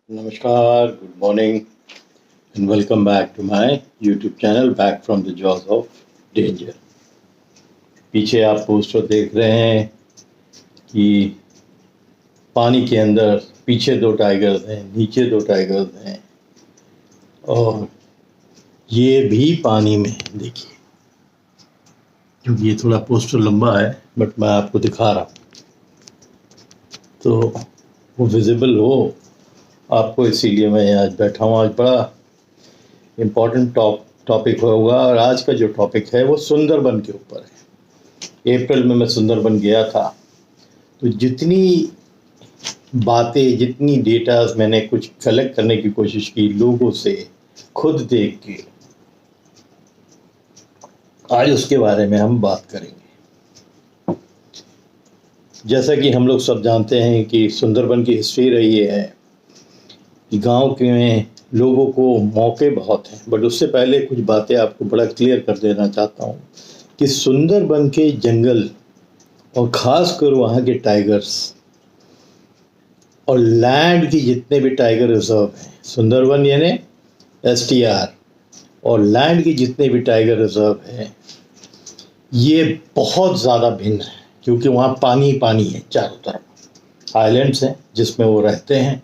Namaskar, good morning, and welcome back to my YouTube channel, Back from the Jaws of Danger. पीछे आप poster देख रहे हैं कि पानी के अंदर पीछे दो टाइगर्स हैं, नीचे दो टाइगर्स हैं, और ये भी पानी में हैं। देखिए, क्योंकि ये थोड़ा पोस्टर लंबा है, बट मैं आपको दिखा रहा हूँ तो वो विजिबल हो आपको, इसीलिए मैं आज बैठा हूँ। आज बड़ा इम्पोर्टेंट टॉपिक होगा, और आज का जो टॉपिक है वो सुंदरबन के ऊपर है। अप्रैल में मैं सुंदरबन गया था, तो जितनी बातें, जितनी डेटास मैंने कुछ कलेक्ट करने की कोशिश की लोगों से, खुद देख के, आज उसके बारे में हम बात करेंगे। जैसा कि हम लोग सब जानते हैं कि सुंदरबन की हिस्ट्री रही है कि गांव के में लोगों को मौके बहुत हैं, बट उससे पहले कुछ बातें आपको बड़ा क्लियर कर देना चाहता हूँ कि सुंदरबन के जंगल, और ख़ास कर वहाँ के टाइगर्स, और लैंड की जितने भी टाइगर रिजर्व हैं, सुंदरबन यानी STR, और लैंड की जितने भी टाइगर रिजर्व हैं, ये बहुत ज़्यादा भिन्न है। क्योंकि वहाँ पानी पानी है, चारों तरफ आइलैंड्स हैं जिसमें वो रहते हैं।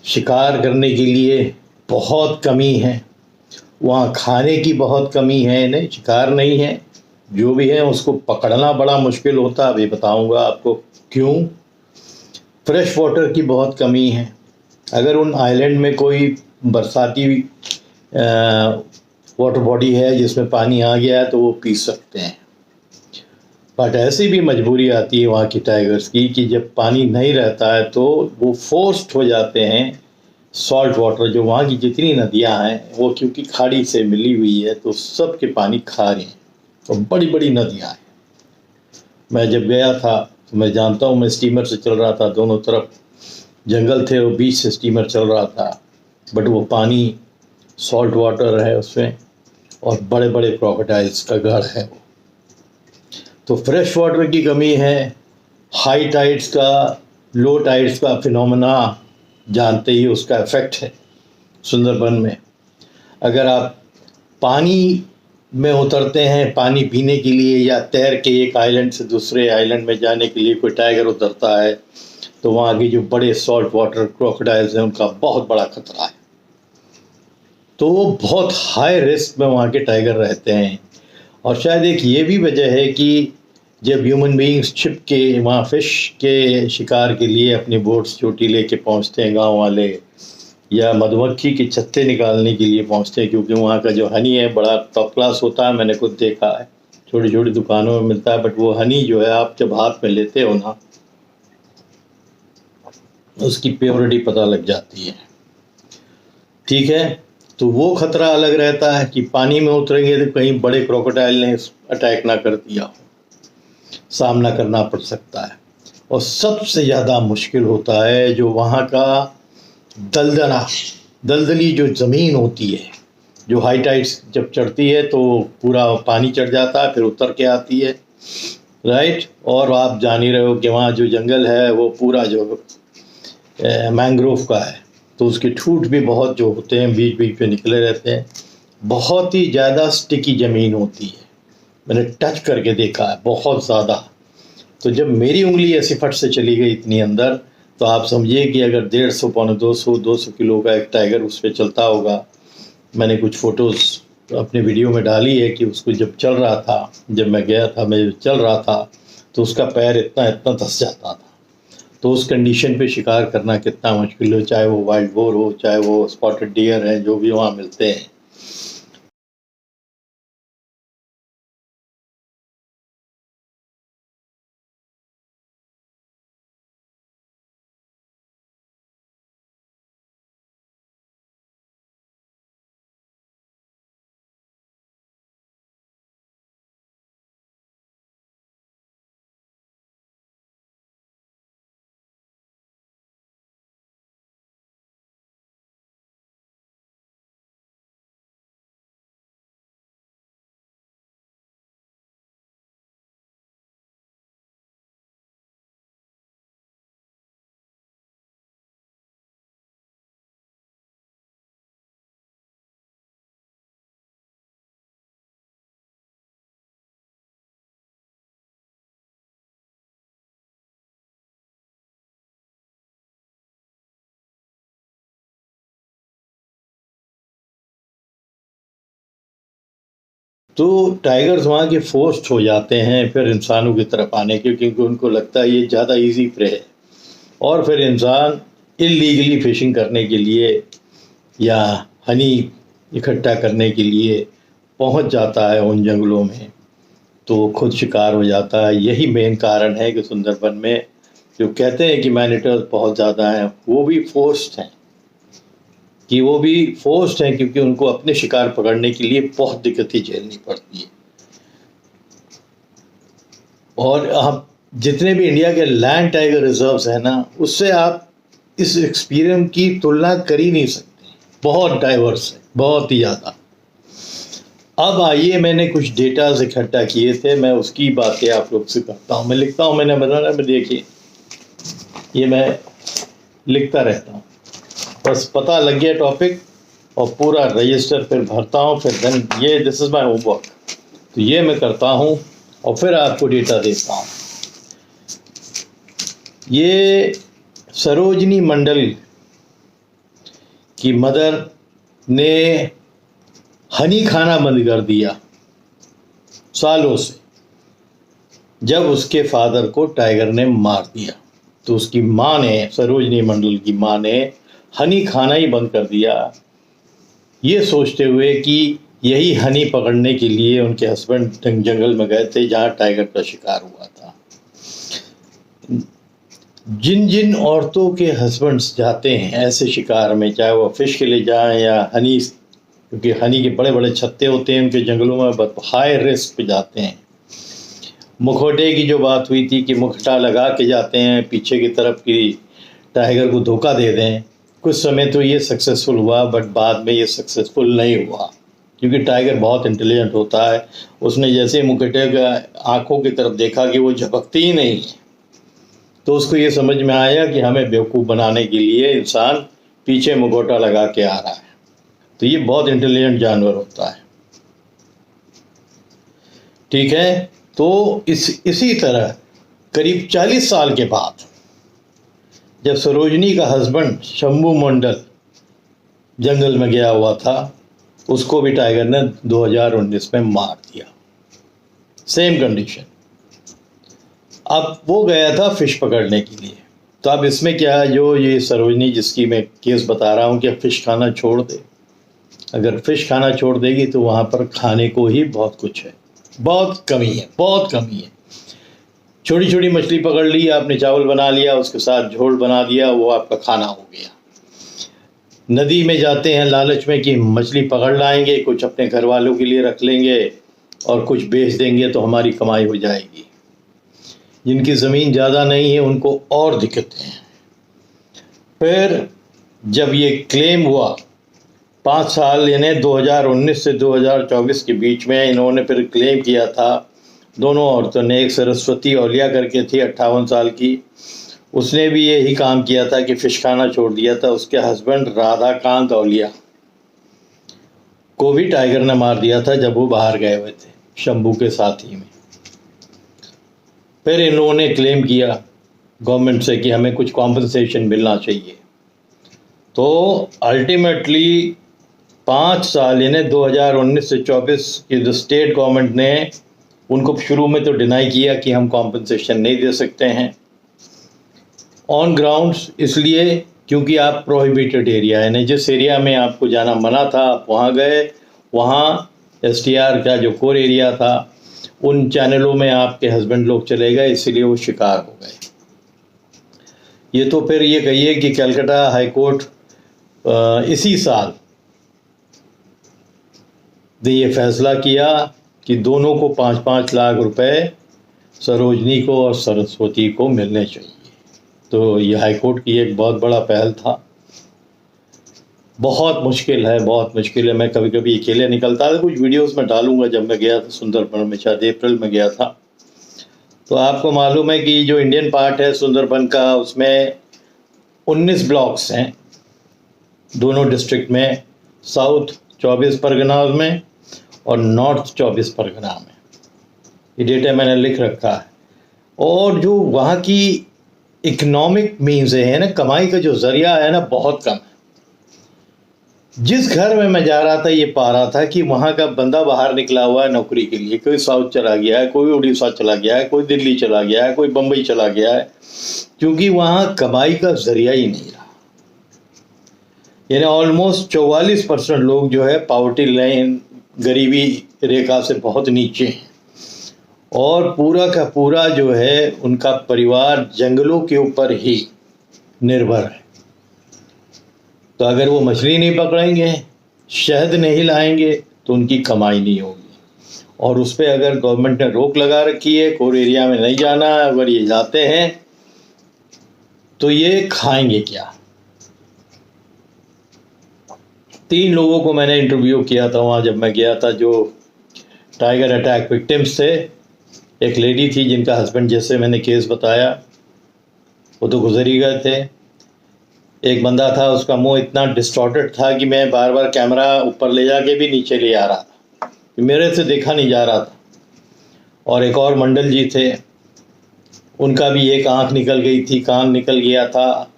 शिकार करने के लिए बहुत कमी है वहाँ, खाने की बहुत कमी है। नहीं, शिकार नहीं है, जो भी है उसको पकड़ना बड़ा मुश्किल होता है। अभी बताऊंगा आपको क्यों। फ्रेश वाटर की बहुत कमी है। अगर उन आइलैंड में कोई बरसाती वाटर बॉडी है जिसमें पानी आ गया है तो वो पी सकते हैं, बट ऐसी भी मजबूरी आती है वहाँ की टाइगर्स की कि जब पानी नहीं रहता है तो वो फोर्स्ड हो जाते हैं सॉल्ट वाटर। जो वहाँ की जितनी नदियाँ हैं वो क्योंकि खाड़ी से मिली हुई है तो सब के पानी खारे हैं, और बड़ी बड़ी नदियाँ हैं। मैं जब गया था तो मैं जानता हूँ, मैं स्टीमर से चल रहा था, दोनों तरफ जंगल थे और बीच से स्टीमर चल रहा था, बट वो पानी सॉल्ट वाटर है उसमें, और बड़े बड़े क्रोकोडाइल्स का गढ़ है वो। तो फ्रेश वाटर की कमी है। हाई टाइड्स का, लो टाइड्स का फिनोमेना जानते ही, उसका इफेक्ट है सुंदरबन में। अगर आप पानी में उतरते हैं पानी पीने के लिए, या तैर के एक आइलैंड से दूसरे आइलैंड में जाने के लिए कोई टाइगर उतरता है, तो वहाँ के जो बड़े सॉल्ट वाटर क्रोकोडाइल्स हैं उनका बहुत बड़ा खतरा है। तो वो बहुत हाई रिस्क में वहाँ के टाइगर रहते हैं। और शायद एक ये भी वजह है कि जब ह्यूमन बीइंग्स छिप के वहाँ फिश के शिकार के लिए अपनी बोट्स छोटी लेके पहुँचते हैं गांव वाले, या मधुमक्खी के छत्ते निकालने के लिए पहुँचते हैं, क्योंकि वहाँ का जो हनी है बड़ा टॉप क्लास होता है। मैंने खुद देखा है, छोटी छोटी दुकानों में मिलता है, बट वो हनी जो है आप जब हाथ में लेते हो ना, उसकी प्योरिटी पता लग जाती है। ठीक है, तो वो खतरा अलग रहता है कि पानी में उतरेंगे तो कहीं बड़े क्रोकोडाइल ने अटैक ना कर दिया हो, सामना करना पड़ सकता है। और सबसे ज़्यादा मुश्किल होता है जो वहाँ का दलदला, दलदली जो ज़मीन होती है, जो हाई टाइड्स जब चढ़ती है तो पूरा पानी चढ़ जाता है, फिर उतर के आती है, राइट। और आप जान ही रहे हो कि वहाँ जो जंगल है वो पूरा जो मैंग्रोव का है, तो उसके ठूठ भी बहुत जो होते हैं बीच बीच में निकले रहते हैं। बहुत ही ज़्यादा स्टिकी ज़मीन होती है, मैंने टच करके देखा है, बहुत ज़्यादा। तो जब मेरी उंगली ऐसी फट से चली गई इतनी अंदर, तो आप समझिए कि अगर 150 पौने 200 किलो का एक टाइगर उस पर चलता होगा। मैंने कुछ फ़ोटोज़ अपने वीडियो में डाली है कि उसको जब चल रहा था, जब मैं गया था, मैं चल रहा था, तो उसका पैर इतना इतना धंस जाता था। तो उस कंडीशन पे शिकार करना कितना मुश्किल हो, चाहे वो वाइल्ड बोर हो, चाहे वो स्पॉटेड डियर है, जो भी वहाँ मिलते हैं। तो टाइगर्स वहाँ के फोर्स्ड हो जाते हैं फिर इंसानों की तरफ आने के, क्योंकि उनको लगता है ये ज़्यादा इजी प्रे है, और फिर इंसान इलीगली फिशिंग करने के लिए या हनी इकट्ठा करने के लिए पहुंच जाता है उन जंगलों में, तो खुद शिकार हो जाता है। यही मेन कारण है कि सुंदरबन में जो कहते हैं कि मैनिटर्स बहुत ज़्यादा हैं, वो भी फोर्स्ड हैं, क्योंकि उनको अपने शिकार पकड़ने के लिए बहुत दिक्कतें झेलनी पड़ती है। और आप जितने भी इंडिया के लैंड टाइगर रिजर्व्स हैं ना, उससे आप इस एक्सपीरियंस की तुलना कर ही नहीं सकते। बहुत डाइवर्स है, बहुत ही ज़्यादा। अब आइए, मैंने कुछ डेटाज इकट्ठा किए थे, मैं उसकी बातें आप लोग से करता हूँ। मैं लिखता हूँ, मैंने बताया में, देखिए ये मैं लिखता रहता हूँ, बस पता लग गया टॉपिक और पूरा रजिस्टर फिर भरता हूँ, फिर देन ये दिस इज़ माय होमवर्क, तो ये मैं करता हूँ और फिर आपको डेटा देता हूँ। ये सरोजनी मंडल की मदर ने हनी खाना बंद कर दिया सालों से, जब उसके फादर को टाइगर ने मार दिया, तो उसकी माँ ने, सरोजनी मंडल की माँ ने हनी खाना ही बंद कर दिया, ये सोचते हुए कि यही हनी पकड़ने के लिए उनके हस्बैंड जंगल में गए थे जहाँ टाइगर का शिकार हुआ था। जिन जिन औरतों के हस्बैंड्स जाते हैं ऐसे शिकार में, चाहे वो फिश के लिए जाएं या हनी, क्योंकि हनी के बड़े बड़े छत्ते होते हैं उनके जंगलों में, बहुत हाई रिस्क पे जाते हैं। मुखौटे की जो बात हुई थी कि मुखटा लगा के जाते हैं पीछे की तरफ कि टाइगर को धोखा दे दें, कुछ समय तो ये सक्सेसफुल हुआ, बट बाद में ये सक्सेसफुल नहीं हुआ, क्योंकि टाइगर बहुत इंटेलिजेंट होता है। उसने जैसे मुखौटे का आँखों की तरफ देखा कि वो झपकती ही नहीं है, तो उसको ये समझ में आया कि हमें बेवकूफ़ बनाने के लिए इंसान पीछे मुखौटा लगा के आ रहा है। तो ये बहुत इंटेलिजेंट जानवर होता है, ठीक है। तो इसी तरह करीब 40 साल के बाद जब सरोजनी का हस्बैंड शंभू मंडल जंगल में गया हुआ था, उसको भी टाइगर ने 2019 में मार दिया, सेम कंडीशन। अब वो गया था फिश पकड़ने के लिए, तो अब इसमें क्या है, जो ये सरोजनी जिसकी मैं केस बता रहा हूँ कि फिश खाना छोड़ दे, अगर फिश खाना छोड़ देगी तो वहाँ पर खाने को ही बहुत कुछ है, बहुत कमी है। छोटी छोटी मछली पकड़ ली आपने, चावल बना लिया, उसके साथ झोल बना दिया, वो आपका खाना हो गया। नदी में जाते हैं लालच में कि मछली पकड़ लाएंगे, कुछ अपने घर वालों के लिए रख लेंगे और कुछ बेच देंगे तो हमारी कमाई हो जाएगी। जिनकी ज़मीन ज़्यादा नहीं है उनको और दिक्कतें हैं। फिर जब ये क्लेम हुआ 5 साल, यानी 2019 से 2024 के बीच में, इन्होंने फिर क्लेम किया था दोनों औरतों ने। एक सरस्वती औलिया करके थी 58 साल की, उसने भी यही काम किया था कि फिश खाना छोड़ दिया था। उसके हस्बैंड राधाकांत औलिया को भी टाइगर ने मार दिया था जब वो बाहर गए हुए थे शंभू के साथी में। फिर इन्होंने क्लेम किया गवर्नमेंट से कि हमें कुछ कॉम्पनसेशन मिलना चाहिए, तो अल्टीमेटली 5 साल यानी 2019 से 24 की जो स्टेट गवर्नमेंट ने उनको शुरू में तो डिनाई किया कि हम कॉम्पनसेशन नहीं दे सकते हैं ऑन ग्राउंड्स, इसलिए क्योंकि आप प्रोहिबिटेड एरिया है, जिस एरिया में आपको जाना मना था आप वहाँ गए, वहाँ STR का जो कोर एरिया था उन चैनलों में आपके हस्बैंड लोग चले गए, इसलिए वो शिकार हो गए। ये तो फिर ये कहिए कि कलकत्ता हाई कोर्ट इसी साल ने ये फैसला किया कि दोनों को 5-5 लाख रुपए सरोजनी को और सरस्वती को मिलने चाहिए। तो ये हाई कोर्ट की एक बहुत बड़ा पहल था। बहुत मुश्किल है। मैं कभी कभी अकेले निकलता था, कुछ वीडियोस में डालूंगा। जब मैं गया था सुंदरबन में, शायद अप्रैल में गया था, तो आपको मालूम है कि जो इंडियन पार्ट है सुंदरबन का, उसमें 19 ब्लॉक्स हैं दोनों डिस्ट्रिक्ट में, साउथ 24 परगनाज में और नॉर्थ 24 परगना में। ये डेटा मैंने लिख रखा है। और जो वहाँ की इकोनॉमिक मीन्स है ना, कमाई का जो ज़रिया है ना, बहुत कम है। जिस घर में मैं जा रहा था ये पा रहा था कि वहाँ का बंदा बाहर निकला हुआ है नौकरी के लिए, कोई साउथ चला गया है, कोई उड़ीसा चला गया है, कोई दिल्ली चला गया है, कोई बम्बई चला गया है, क्योंकि वहाँ कमाई का जरिया ही नहीं रहा। यानी ऑलमोस्ट 44% लोग जो है पावर्टी लाइन, गरीबी रेखा से बहुत नीचे हैं, और पूरा का पूरा जो है उनका परिवार जंगलों के ऊपर ही निर्भर है। तो अगर वो मछली नहीं पकड़ेंगे, शहद नहीं लाएंगे, तो उनकी कमाई नहीं होगी। और उस पर अगर गवर्नमेंट ने रोक लगा रखी है, कोर एरिया में नहीं जाना, अगर ये जाते हैं तो ये खाएंगे क्या। 3 लोगों को मैंने इंटरव्यू किया था वहाँ जब मैं गया था, जो टाइगर अटैक विक्टिम्स थे। एक लेडी थी जिनका हस्बैंड, जैसे मैंने केस बताया, वो तो गुजर ही गए थे। एक बंदा था, उसका मुंह इतना डिस्टॉर्टेड था कि मैं बार बार कैमरा ऊपर ले जाके भी नीचे ले आ रहा था, मेरे से देखा नहीं जा रहा था। और एक और मंडल जी थे, उनका भी एक आंख निकल गई थी, कान निकल गया था।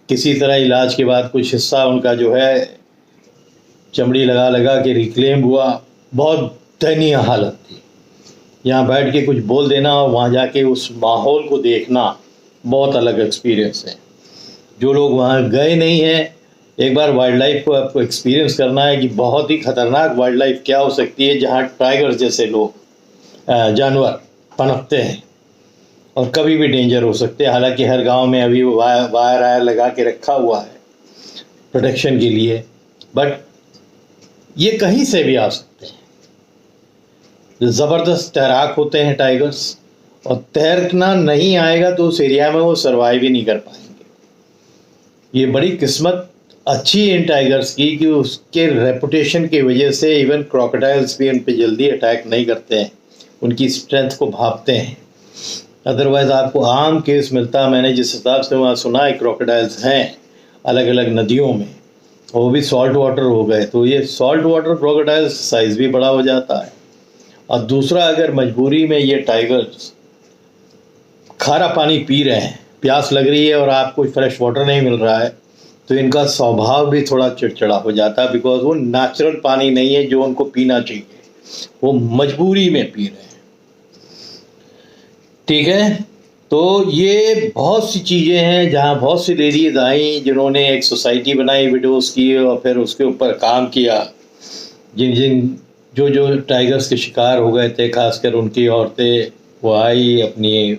किसी तरह इलाज के बाद कुछ हिस्सा उनका जो है चमड़ी लगा लगा के रिक्लेम हुआ। बहुत दयनीय हालत थी। यहाँ बैठ के कुछ बोल देना और वहाँ जाके उस माहौल को देखना बहुत अलग एक्सपीरियंस है। जो लोग वहाँ गए नहीं हैं, एक बार वाइल्ड लाइफ को आपको एक्सपीरियंस करना है कि बहुत ही ख़तरनाक वाइल्ड लाइफ क्या हो सकती है, जहाँ टाइगर जैसे लोग जानवर पनपते हैं और कभी भी डेंजर हो सकते हैं। हालांकि हर गांव में अभी वायर लगा के रखा हुआ है प्रोटेक्शन के लिए, बट ये कहीं से भी आ सकते हैं। ज़बरदस्त तैराक होते हैं टाइगर्स, और तैरना नहीं आएगा तो उस एरिया में वो सर्वाइव ही नहीं कर पाएंगे। ये बड़ी किस्मत अच्छी है इन टाइगर्स की कि उसके रेपुटेशन की वजह से इवन क्रोकोडाइल्स भी उन पर जल्दी अटैक नहीं करते हैं, उनकी स्ट्रेंथ को भांपते हैं। अदरवाइज़ आपको आम केस मिलता, मैंने जिस हिसाब से वहाँ सुना है, क्रोकोडाइल्स हैं अलग अलग नदियों में, वो भी सॉल्ट वाटर हो गए, तो ये सॉल्ट वाटर क्रोकोडाइल्स साइज़ भी बड़ा हो जाता है। और दूसरा, अगर मजबूरी में ये टाइगर्स खारा पानी पी रहे हैं, प्यास लग रही है और आपको फ्रेश वाटर नहीं मिल रहा है, तो इनका स्वभाव भी थोड़ा चिड़चिड़ा हो जाता है, बिकॉज वो नेचुरल पानी नहीं है जो उनको पीना चाहिए, वो मजबूरी में पी रहे हैं। ठीक है, तो ये बहुत सी चीज़ें हैं जहाँ बहुत सी लेडीज़ आई जिन्होंने एक सोसाइटी बनाई विडोज़ की, और फिर उसके ऊपर काम किया। जो टाइगर्स के शिकार हो गए थे, खासकर उनकी औरतें, वो आई अपनी।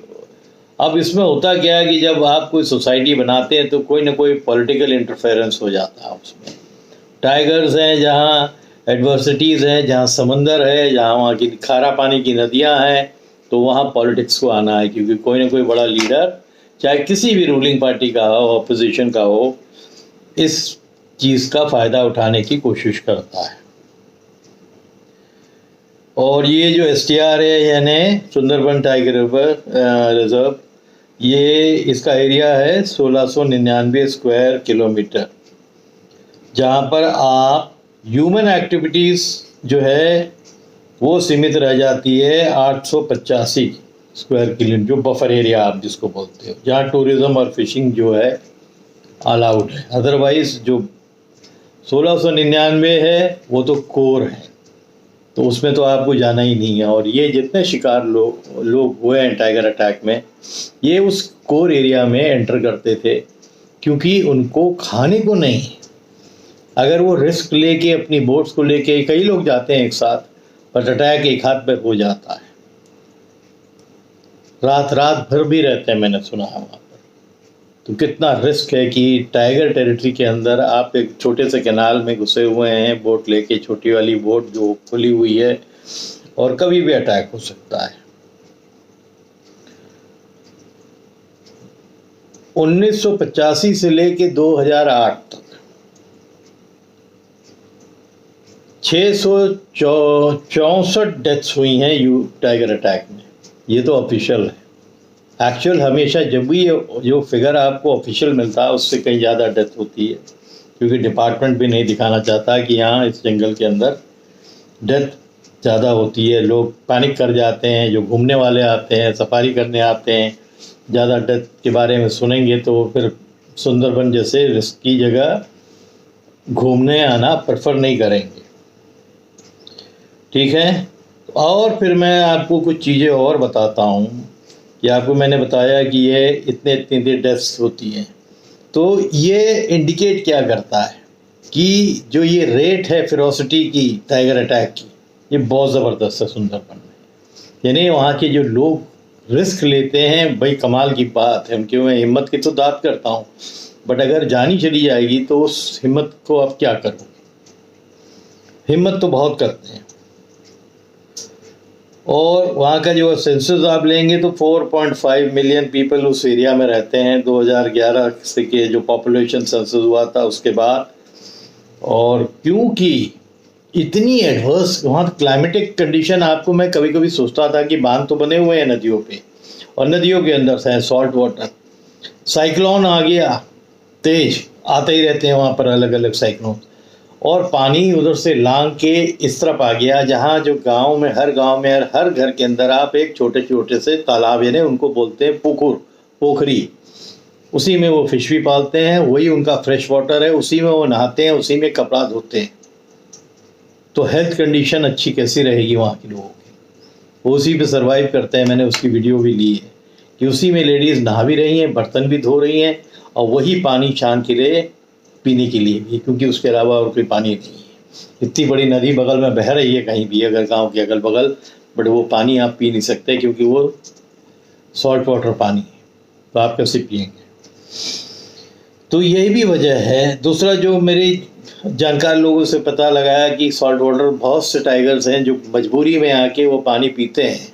अब इसमें होता क्या है कि जब आप कोई सोसाइटी बनाते हैं तो कोई ना कोई पॉलिटिकल इंटरफेरेंस हो जाता है उसमें। टाइगर्स हैं जहाँ एडवर्सिटीज़ हैं, जहाँ समंदर है, जहाँ वहाँ की खारा पानी की नदियाँ हैं, तो वहाँ पॉलिटिक्स को आना है, क्योंकि कोई ना कोई बड़ा लीडर, चाहे किसी भी रूलिंग पार्टी का हो, अपोजिशन का हो, इस चीज़ का फ़ायदा उठाने की कोशिश करता है। और ये जो STR है, यानी सुंदरबन टाइगर रिजर्व, ये इसका एरिया है 1699 स्क्वायर किलोमीटर, जहाँ पर आप ह्यूमन एक्टिविटीज़ जो है वो सीमित रह जाती है 885 स्क्वायर किलोमीटर, जो बफर एरिया आप जिसको बोलते हो, जहाँ टूरिज़्म और फिशिंग जो है अलाउड है। अदरवाइज़ जो 1699 है वो तो कोर है, तो उसमें तो आपको जाना ही नहीं है। और ये जितने शिकार लोग हुए हैं टाइगर अटैक में, ये उस कोर एरिया में एंटर करते थे, क्योंकि उनको खाने को नहीं। अगर वो रिस्क लेके अपनी बोट्स को लेके, कई लोग जाते हैं एक साथ, पर अटैक एक हाथ पे हो जाता है, रात भर भी रहते हैं, मैंने सुना है वहाँ पर। तो कितना रिस्क है कि टाइगर टेरिटरी के अंदर आप एक छोटे से कैनाल में घुसे हुए हैं, बोट लेके, छोटी वाली बोट जो खुली हुई है, और कभी भी अटैक हो सकता है। 1985 से लेके 2008 तक 664 डेथ्स हुई हैं टाइगर अटैक में। ये तो ऑफिशियल है। एक्चुअल हमेशा जब भी जो फिगर आपको ऑफिशियल मिलता है उससे कहीं ज़्यादा डेथ होती है, क्योंकि डिपार्टमेंट भी नहीं दिखाना चाहता कि यहाँ इस जंगल के अंदर डेथ ज़्यादा होती है। लोग पैनिक कर जाते हैं, जो घूमने वाले आते हैं, सफारी करने आते हैं, ज़्यादा डेथ के बारे में सुनेंगे तो फिर सुंदरबन जैसे रिस्की जगह घूमने आना प्रेफर नहीं करेंगे। ठीक है, और फिर मैं आपको कुछ चीज़ें और बताता हूँ कि आपको मैंने बताया कि ये इतने इतनी देर डेथ्स होती हैं, तो ये इंडिकेट क्या करता है कि जो ये रेट है फेरोसिटी की टाइगर अटैक की, ये बहुत ज़बरदस्त है सुंदरबन में। यानी वहाँ के जो लोग रिस्क लेते हैं, भाई कमाल की बात है। उनकी मैं हिम्मत की तो दाद करता हूँ, बट अगर जानी चली जाएगी तो उस हिम्मत को आप क्या करोगे। हिम्मत तो बहुत करते हैं। और वहाँ का जो सेंसस आप लेंगे तो 4.5 मिलियन पीपल उस एरिया में रहते हैं 2011 से के जो पॉपुलेशन सेंसस हुआ था उसके बाद। और क्योंकि इतनी एडवर्स वहाँ क्लाइमेटिक कंडीशन, आपको मैं कभी कभी सोचता था कि बांध तो बने हुए हैं नदियों पे और नदियों के अंदर से सॉल्ट वाटर, साइक्लोन आ गया, तेज आते ही रहते हैं वहाँ पर अलग अलग साइक्लोन, और पानी उधर से लांग के इस तरफ आ गया जहाँ जो गांव में हर घर के अंदर आप एक छोटे छोटे से तालाब, यानी उनको बोलते हैं पोखरी, उसी में वो फिश भी पालते हैं, वही उनका फ्रेश वाटर है, उसी में वो नहाते हैं, उसी में कपड़ा धोते हैं। तो हेल्थ कंडीशन अच्छी कैसी रहेगी वहाँ के लोगों की, वो उसी पे सरवाइव करते हैं। मैंने उसकी वीडियो भी ली है कि उसी में लेडीज़ नहा भी रही हैं, बर्तन भी धो रही हैं, और वही पानी शान के लिए पीने के लिए भी, क्योंकि उसके अलावा और कोई पानी नहीं है। इतनी बड़ी नदी बगल में बह रही है कहीं भी अगर गांव के अगल बगल, बट वो पानी आप पी नहीं सकते क्योंकि वो सॉल्ट वाटर पानी है, तो आप कैसे पिएंगे। तो यही भी वजह है। दूसरा जो मेरी जानकार लोगों से पता लगाया कि सॉल्ट वाटर बहुत से टाइगर्स हैं जो मजबूरी में आके वो पानी पीते हैं,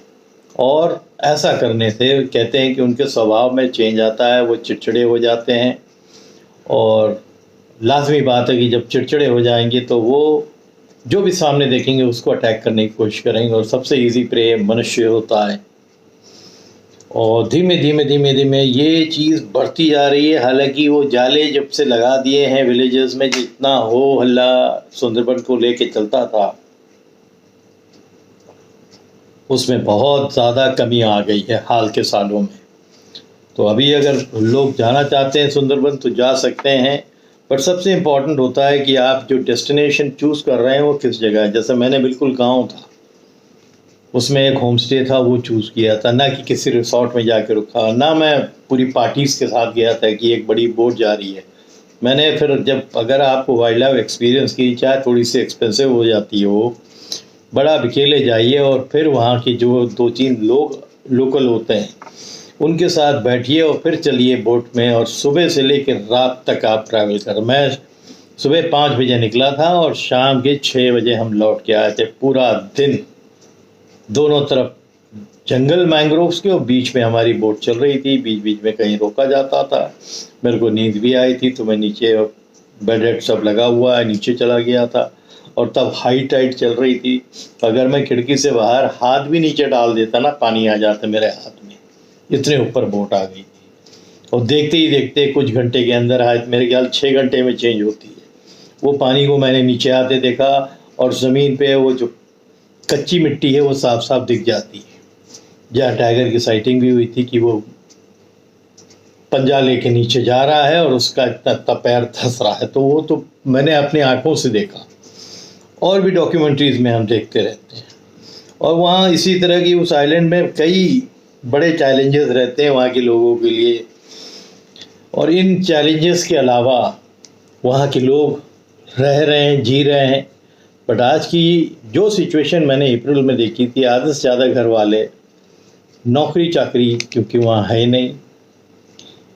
और ऐसा करने से कहते हैं कि उनके स्वभाव में चेंज आता है, वो चिड़चिड़े हो जाते हैं। और लाजमी बात है कि जब चिड़चिड़े हो जाएंगे तो वो जो भी सामने देखेंगे उसको अटैक करने की कोशिश करेंगे, और सबसे इजी प्रे मनुष्य होता है। और धीमे धीमे ये चीज़ बढ़ती जा रही है। हालांकि वो जाले जब से लगा दिए हैं विलेजेस में, जितना हो हल्ला सुंदरबन को लेके चलता था, उसमें बहुत ज़्यादा कमी आ गई है हाल के सालों में। तो अभी अगर लोग जाना चाहते हैं सुंदरबन तो जा सकते हैं, पर सबसे इम्पॉर्टेंट होता है कि आप जो डेस्टिनेशन चूज़ कर रहे हैं वो किस जगह है। जैसे मैंने बिल्कुल गांव था, उसमें एक होम स्टे था, वो चूज़ किया था, ना कि किसी रिसोर्ट में जाकर रुका, ना मैं पूरी पार्टीज़ के साथ गया था कि एक बड़ी बोट जा रही है। मैंने फिर जब, अगर आपको वाइल्ड लाइफ एक्सपीरियंस की चाहे थोड़ी सी एक्सपेंसिव हो जाती हो, बड़ा अकेले जाइए और फिर वहाँ के जो 2-3 लोग लोकल होते हैं उनके साथ बैठिए और फिर चलिए बोट में, और सुबह से लेकर रात तक आप ट्रैवल कर। मैं सुबह 5 बजे निकला था और शाम के 6 बजे हम लौट के आए थे। पूरा दिन दोनों तरफ जंगल मैंग्रोव्स के, और बीच में हमारी बोट चल रही थी, बीच बीच में कहीं रोका जाता था। मेरे को नींद भी आई थी तो मैं नीचे, बेड सब लगा हुआ है, नीचे चला गया था। और तब हाई टाइड चल रही थी, अगर मैं खिड़की से बाहर हाथ भी नीचे डाल देता ना, पानी आ जाता मेरे हाथ में, इतने ऊपर बोट आ गई थी। और देखते ही देखते कुछ घंटे के अंदर, हाथ मेरे ख्याल 6 घंटे में चेंज होती है। वो पानी को मैंने नीचे आते देखा, और ज़मीन पे वो जो कच्ची मिट्टी है वो साफ साफ दिख जाती है। जहाँ टाइगर की साइटिंग भी हुई थी कि वो पंजा लेके नीचे जा रहा है और उसका इतना पैर धंस रहा है, तो वो तो मैंने अपनी आंखों से देखा। और भी डॉक्यूमेंट्रीज़ में हम देखते रहते हैं। और वहाँ इसी तरह की उस आइलैंड में कई बड़े चैलेंजेस रहते हैं वहाँ के लोगों के लिए, और इन चैलेंजेस के अलावा वहाँ के लोग रह रहे हैं, जी रहे हैं। बट आज की जो सिचुएशन मैंने अप्रैल में देखी थी, आधे से ज़्यादा घर वाले नौकरी चाकरी क्योंकि वहाँ है नहीं,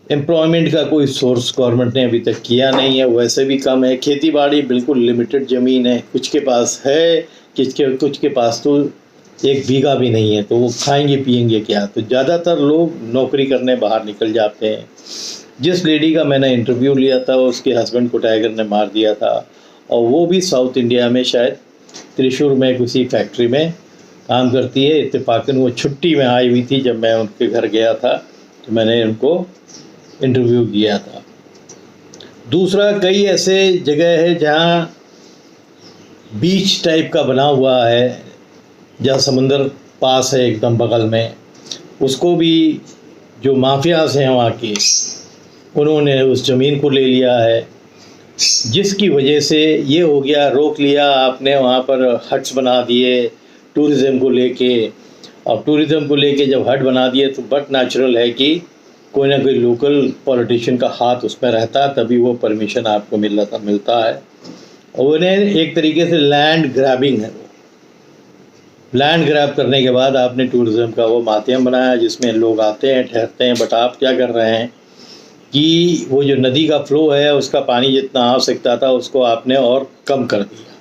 एम्प्लॉयमेंट का कोई सोर्स गवर्नमेंट ने अभी तक किया नहीं है, वैसे भी कम है। खेती बाड़ी बिल्कुल लिमिटेड ज़मीन है, कुछ के पास है, कुछ के पास तो 1 बीघा भी नहीं है, तो वो खाएंगे पिएंगे क्या। तो ज़्यादातर लोग नौकरी करने बाहर निकल जाते हैं। जिस लेडी का मैंने इंटरव्यू लिया था, उसके हस्बैंड को टाइगर ने मार दिया था, और वो भी साउथ इंडिया में शायद त्रिशूर में किसी फैक्ट्री में काम करती है। इत्तेफाकन वो छुट्टी में आई हुई थी जब मैं उनके घर गया था, तो मैंने उनको इंटरव्यू किया था। दूसरा, कई ऐसे जगह है जहाँ बीच टाइप का बना हुआ है, जहाँ समुंदर पास है एकदम बगल में, उसको भी जो माफियाज हैं वहाँ के, उन्होंने उस ज़मीन को ले लिया है। जिसकी वजह से ये हो गया, रोक लिया आपने, वहाँ पर हट्स बना दिए टूरिज़्म को लेके। अब टूरिज़्म को लेके जब हट बना दिए तो बट नेचुरल है कि कोई ना कोई लोकल पॉलिटिशियन का हाथ उसमें रहता है, तभी वो परमिशन आपको मिलता है। और उन्हें एक तरीके से लैंड ग्रैबिंग है। वो लैंड ग्रैब करने के बाद आपने टूरिज़्म का वो माध्यम बनाया जिसमें लोग आते हैं, ठहरते हैं। बट आप क्या कर रहे हैं कि वो जो नदी का फ़्लो है उसका पानी जितना आ सकता था उसको आपने और कम कर दिया,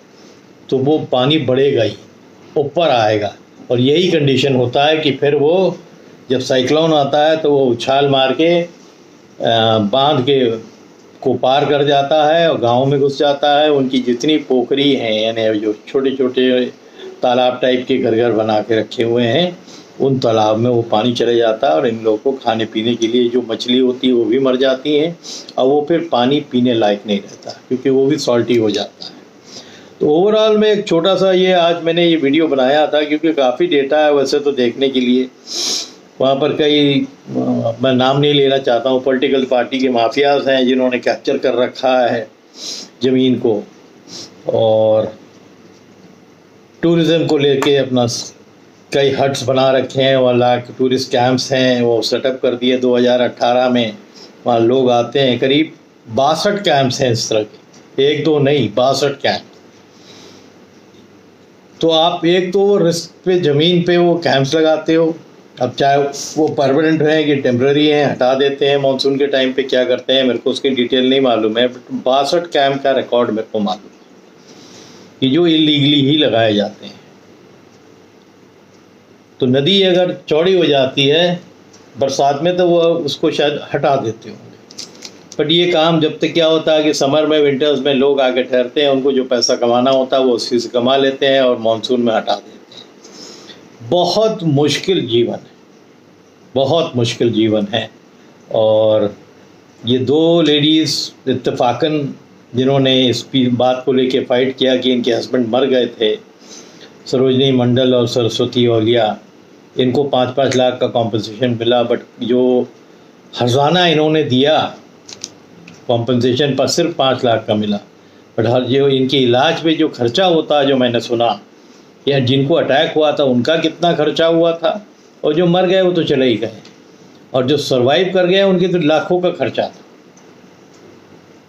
तो वो पानी बढ़ेगा ही, ऊपर आएगा। और यही कंडीशन होता है कि फिर वो जब साइक्लोन आता है तो वो उछाल मार के बांध के को पार कर जाता है और गांव में घुस जाता है। उनकी जितनी पोखरी हैं, यानी जो छोटे छोटे तालाब टाइप के घर घर बना के रखे हुए हैं, उन तालाब में वो पानी चले जाता है और इन लोगों को खाने पीने के लिए जो मछली होती है वो भी मर जाती हैं और वो फिर पानी पीने लायक नहीं रहता क्योंकि वो भी सॉल्टी हो जाता है। तो ओवरऑल में एक छोटा सा ये आज मैंने ये वीडियो बनाया था क्योंकि काफ़ी डेटा है वैसे तो देखने के लिए। वहाँ पर कई, मैं नाम नहीं लेना चाहता हूँ, पॉलिटिकल पार्टी के माफियाज हैं जिन्होंने कैप्चर कर रखा है ज़मीन को और टूरिज़्म को लेके अपना कई हट्स बना रखे हैं। वहाँ टूरिस्ट कैंप्स हैं वो सेटअप कर दिए 2018 में। वहाँ लोग आते हैं, करीब 62 कैंप्स हैं इस तरह के, एक दो नहीं 62 कैंप। तो आप एक तो वो रिस्क पे ज़मीन पे वो कैंप्स लगाते हो, अब चाहे वो परमानेंट है कि टेम्प्रेरी हैं, हटा देते हैं मानसून के टाइम पे, क्या करते हैं मेरे को उसकी डिटेल नहीं मालूम है। बट 62 कैंप का रिकॉर्ड मेरे को मालूम है कि जो इलीगली ही लगाए जाते हैं। तो नदी अगर चौड़ी हो जाती है बरसात में तो वो उसको शायद हटा देते होंगे। बट ये काम जब तक क्या होता है कि समर में, विंटर्स में लोग आके ठहरते हैं, उनको जो पैसा कमाना होता है वो उसी से कमा लेते हैं और मानसून में हटा देते हैं। बहुत मुश्किल जीवन है, बहुत मुश्किल जीवन है। और ये दो लेडीज़ इत्तेफाकन जिन्होंने इस बात को लेके फ़ाइट किया कि इनके हस्बैंड मर गए थे, सरोजनी मंडल और सरस्वती ओलिया, इनको 5-5 लाख का कॉम्पनसेशन मिला। बट जो हर्जाना इन्होंने दिया कॉम्पनसेशन पर सिर्फ 5 लाख का मिला। बट हर जो इनके इलाज पे जो खर्चा होता है, जो मैंने सुना, या जिनको अटैक हुआ था उनका कितना खर्चा हुआ था, और जो मर गए वो तो चले ही गए, और जो सरवाइव कर गए उनके तो लाखों का खर्चा था,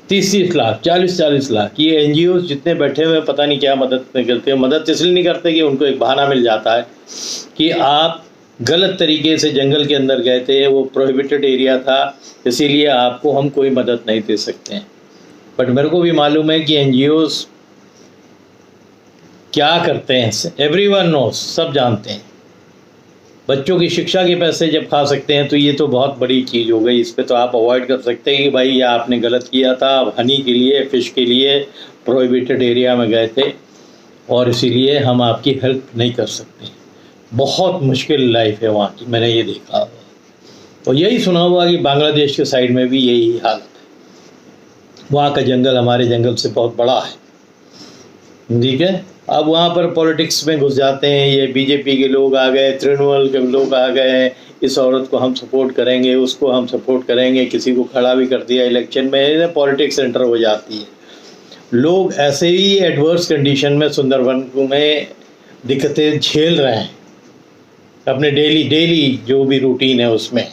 30-30 लाख, 40-40 लाख। ये NGOs जितने बैठे हुए पता नहीं क्या मदद नहीं करते। मदद इसलिए नहीं करते कि उनको एक बहाना मिल जाता है कि आप गलत तरीके से जंगल के अंदर गए थे, वो प्रोहिबिटेड एरिया था, इसीलिए आपको हम कोई मदद नहीं दे सकते हैं। बट मेरे को भी मालूम है कि NGOs क्या करते हैं, एवरीवन नोस, सब जानते हैं। बच्चों की शिक्षा के पैसे जब खा सकते हैं तो ये तो बहुत बड़ी चीज़ हो गई। इस पर तो आप अवॉइड कर सकते हैं कि भाई ये आपने गलत किया था, आप हनी के लिए, फ़िश के लिए प्रोहिबिटेड एरिया में गए थे और इसीलिए हम आपकी हेल्प नहीं कर सकते। बहुत मुश्किल लाइफ है वहाँ की, मैंने ये देखा हुआ और यही सुना हुआ कि बांग्लादेश के साइड में भी यही हालत है। वहाँ का जंगल हमारे जंगल से बहुत बड़ा है, ठीक है। अब वहाँ पर पॉलिटिक्स में घुस जाते हैं, ये बीजेपी के लोग आ गए, तृणमूल के लोग आ गए, इस औरत को हम सपोर्ट करेंगे, उसको हम सपोर्ट करेंगे, किसी को खड़ा भी कर दिया इलेक्शन में, पॉलिटिक्स एंटर हो जाती है। लोग ऐसे ही एडवर्स कंडीशन में सुंदरबन में दिक्कतें झेल रहे हैं अपने डेली जो भी रूटीन है उसमें।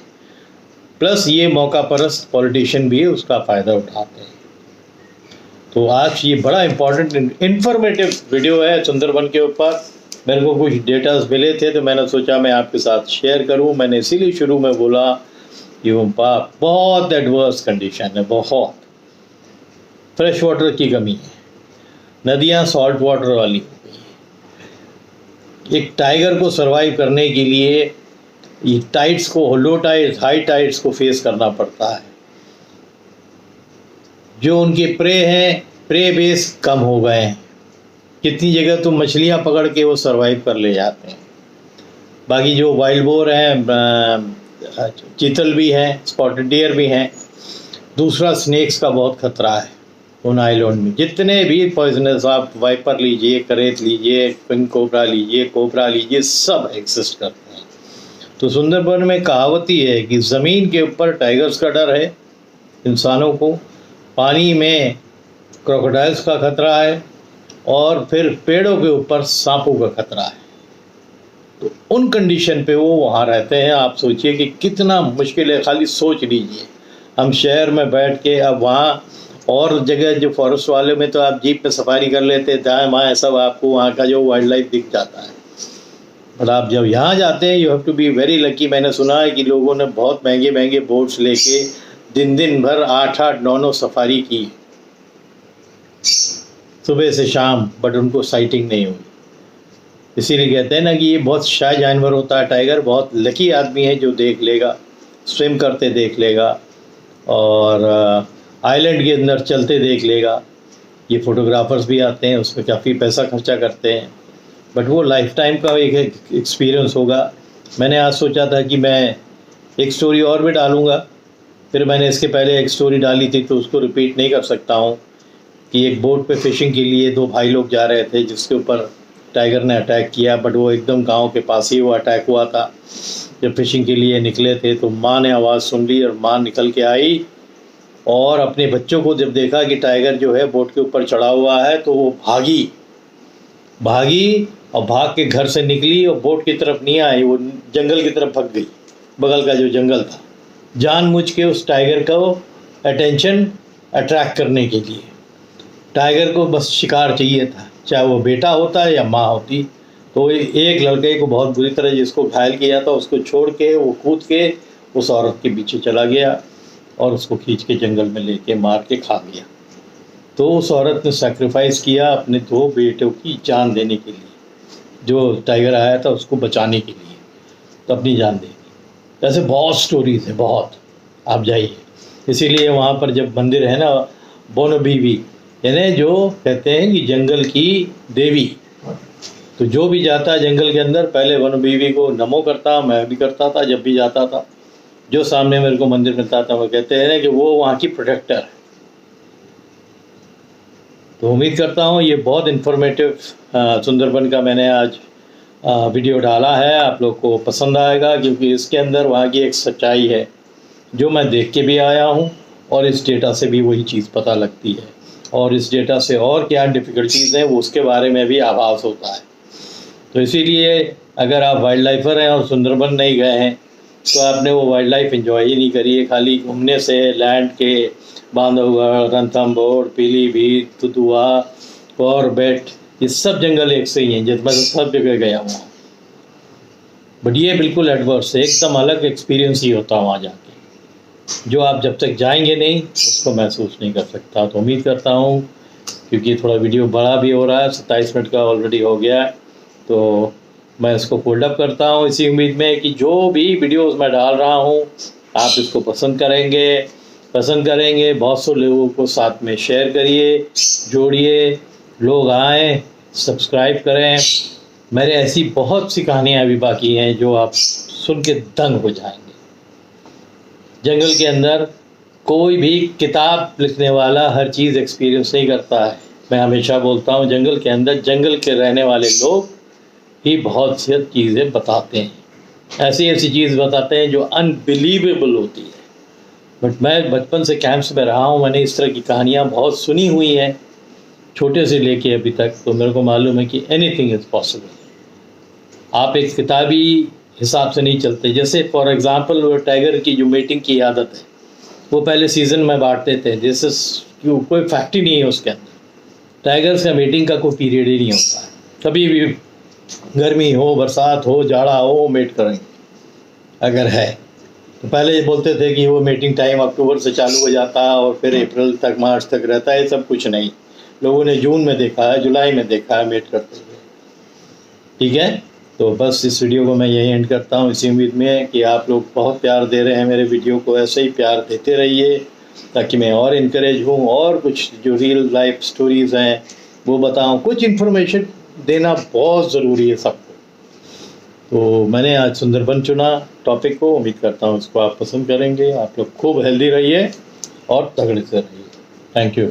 प्लस ये मौका परस्त पॉलिटिशियन भी उसका फ़ायदा उठाते हैं। तो आज ये बड़ा इम्पोर्टेंट इन्फॉर्मेटिव वीडियो है सुंदरबन के ऊपर। मेरे को कुछ डेटास मिले थे तो मैंने सोचा मैं आपके साथ शेयर करूं। मैंने इसीलिए शुरू में बोला कि वो बहुत एडवर्स कंडीशन है, बहुत फ्रेश वाटर की कमी है, नदियां सॉल्ट वाटर वाली हो गई। एक टाइगर को सरवाइव करने के लिए ये टाइड्स को, लो टाइड्स, हाई टाइड्स को फेस करना पड़ता है। जो उनके प्रे हैं, प्रे बेस कम हो गए हैं। कितनी जगह तो मछलियां पकड़ के वो सरवाइव कर ले जाते हैं। बाकी जो वाइल्ड बोर हैं, चीतल भी हैं, स्पॉटेड डियर भी हैं। दूसरा स्नेक्स का बहुत खतरा है उन आइलैंड में। जितने भी पॉइजनस, आप वाइपर लीजिए, करेत लीजिए, पिंक कोबरा लीजिए, कोबरा लीजिए, सब एग्जिस्ट करते हैं। तो सुंदरबन में कहावत ही है कि ज़मीन के ऊपर टाइगर्स का डर है इंसानों को, पानी में क्रोकोडाइल्स का खतरा है और फिर पेड़ों के ऊपर सांपों का खतरा है। तो उन कंडीशन पे वो वहाँ रहते हैं। आप सोचिए कि कितना मुश्किल है, खाली सोच लीजिए। हम शहर में बैठ के अब वहाँ और जगह जो फॉरेस्ट वाले में तो आप जीप में सफारी कर लेते दाएँ बाएँ सब, आपको वहाँ का जो वाइल्ड लाइफ दिख जाता है। और आप जब यहाँ जाते हैं you have to be very lucky. मैंने सुना है कि लोगों ने बहुत महंगे महंगे बोट्स लेके दिन भर 8-8, 9-9 सफारी की सुबह से शाम, बट उनको साइटिंग नहीं हुई। इसीलिए कहते हैं ना कि ये बहुत शाय जानवर होता है टाइगर। बहुत लकी आदमी है जो देख लेगा, स्विम करते देख लेगा और आइलैंड के अंदर चलते देख लेगा। ये फोटोग्राफर्स भी आते हैं, उसमें काफ़ी पैसा खर्चा करते हैं, बट वो लाइफ टाइम का एक एक्सपीरियंस होगा। मैंने आज सोचा था कि मैं एक स्टोरी और भी डालूँगा, फिर मैंने इसके पहले एक स्टोरी डाली थी तो उसको रिपीट नहीं कर सकता हूँ कि एक बोट पे फिशिंग के लिए 2 भाई लोग जा रहे थे जिसके ऊपर टाइगर ने अटैक किया, बट वो एकदम गांव के पास ही वो अटैक हुआ था। जब फिशिंग के लिए निकले थे तो माँ ने आवाज़ सुन ली और माँ निकल के आई और अपने बच्चों को जब देखा कि टाइगर जो है बोट के ऊपर चढ़ा हुआ है तो वो भागी और भाग के घर से निकली और बोट की तरफ नहीं आई, वो जंगल की तरफ भाग गई। बगल का जो जंगल था, जानबूझ के उस टाइगर को अटेंशन अट्रैक्ट करने के लिए। टाइगर को बस शिकार चाहिए था, चाहे वो बेटा होता या माँ होती। तो एक लड़के को बहुत बुरी तरह जिसको घायल किया था उसको छोड़ के वो कूद के उस औरत के पीछे चला गया और उसको खींच के जंगल में लेके मार के खा गया। तो उस औरत ने सैक्रिफाइस किया अपने 2 बेटों की जान देने के लिए, जो टाइगर आया था उसको बचाने के लिए, तो अपनी जान दे दी। ऐसे बहुत स्टोरीज है, बहुत। आप जाइए। इसीलिए वहाँ पर जब मंदिर है ना बोनबीबी, यानी जो कहते हैं कि जंगल की देवी, तो जो भी जाता है जंगल के अंदर पहले बोनबीबी को नमो करता। मैं भी करता था जब भी जाता था। जो सामने मेरे को मंदिर मिलता था वो कहते हैं कि वो वहाँ की प्रोटेक्टर है। तो उम्मीद करता हूँ ये बहुत इन्फॉर्मेटिव सुंदरबन का मैंने आज वीडियो डाला है, आप लोग को पसंद आएगा, क्योंकि इसके अंदर वहाँ की एक सच्चाई है जो मैं देख के भी आया हूँ और इस डेटा से भी वही चीज़ पता लगती है। और इस डेटा से और क्या डिफ़िकल्टीज़ हैं वो उसके बारे में भी आभास होता है। तो इसीलिए अगर आप वाइल्ड लाइफर हैं और सुंदरबन नहीं गए हैं तो आपने वो वाइल्ड लाइफ एंजॉय ही नहीं करी है। खाली घूमने से लैंड के बांधवगढ़, रणथंभौर, पीलीभीत, तुतुवा, कॉर्बेट, ये सब जंगल एक से ही हैं, जिस मैं सब जगह गया हुआ हूँ। बट ये बिल्कुल एडवर्स है, एकदम अलग एक्सपीरियंस ही होता है वहाँ जाके, जो आप जब तक जाएंगे नहीं उसको महसूस नहीं कर सकता। तो उम्मीद करता हूँ, क्योंकि थोड़ा वीडियो बड़ा भी हो रहा है, 27 मिनट का ऑलरेडी हो गया है, तो मैं इसको फोल्ड अप करता हूँ इसी उम्मीद में कि जो भी वीडियोस मैं डाल रहा हूँ आप इसको पसंद करेंगे। बहुत से लोगों को साथ में शेयर करिए, जोड़िए, लोग आएँ, सब्सक्राइब करें। मेरे ऐसी बहुत सी कहानियाँ अभी बाकी हैं जो आप सुन के दंग हो जाएंगे। जंगल के अंदर कोई भी किताब लिखने वाला हर चीज़ एक्सपीरियंस नहीं करता है। मैं हमेशा बोलता हूँ जंगल के अंदर जंगल के रहने वाले लोग ही बहुत सी चीज़ें बताते हैं, ऐसी चीज़ बताते हैं जो अनबिलीवेबल होती है। बट मैं बचपन से कैंप्स में रहा हूँ, मैंने इस तरह की कहानियाँ बहुत सुनी हुई हैं, छोटे से लेके अभी तक। तो मेरे को मालूम है कि एनीथिंग इज़ पॉसिबल। आप एक किताबी हिसाब से नहीं चलते। जैसे फॉर एग्ज़ाम्पल वो टाइगर की जो मीटिंग की आदत है, वो पहले सीज़न में बांटते थे, जैसे कोई फैक्ट ही नहीं है उसके अंदर। टाइगर्स का मीटिंग का कोई पीरियड ही नहीं होता है, कभी भी गर्मी हो, बरसात हो, जाड़ा हो, मेट करेंगे अगर है तो। पहले ये बोलते थे कि वो मीटिंग टाइम अक्टूबर से चालू हो जाता है और फिर अप्रैल तक, मार्च तक रहता है। सब कुछ नहीं, लोगों ने जून में देखा है, जुलाई में देखा है मेट करते हुए। ठीक है, तो बस इस वीडियो को मैं यही एंड करता हूँ, इसी उम्मीद में कि आप लोग बहुत प्यार दे रहे हैं मेरे वीडियो को, ऐसे ही प्यार देते रहिए ताकि मैं और इनकरेज हूँ और कुछ जो रियल लाइफ स्टोरीज़ हैं वो बताऊँ। कुछ इन्फॉर्मेशन देना बहुत ज़रूरी है सबको। तो मैंने आज सुंदरबन चुना टॉपिक को, उम्मीद करता हूँ इसको आप पसंद करेंगे। आप लोग खूब हेल्दी रहिए और तगड़े से रहिए। Thank you.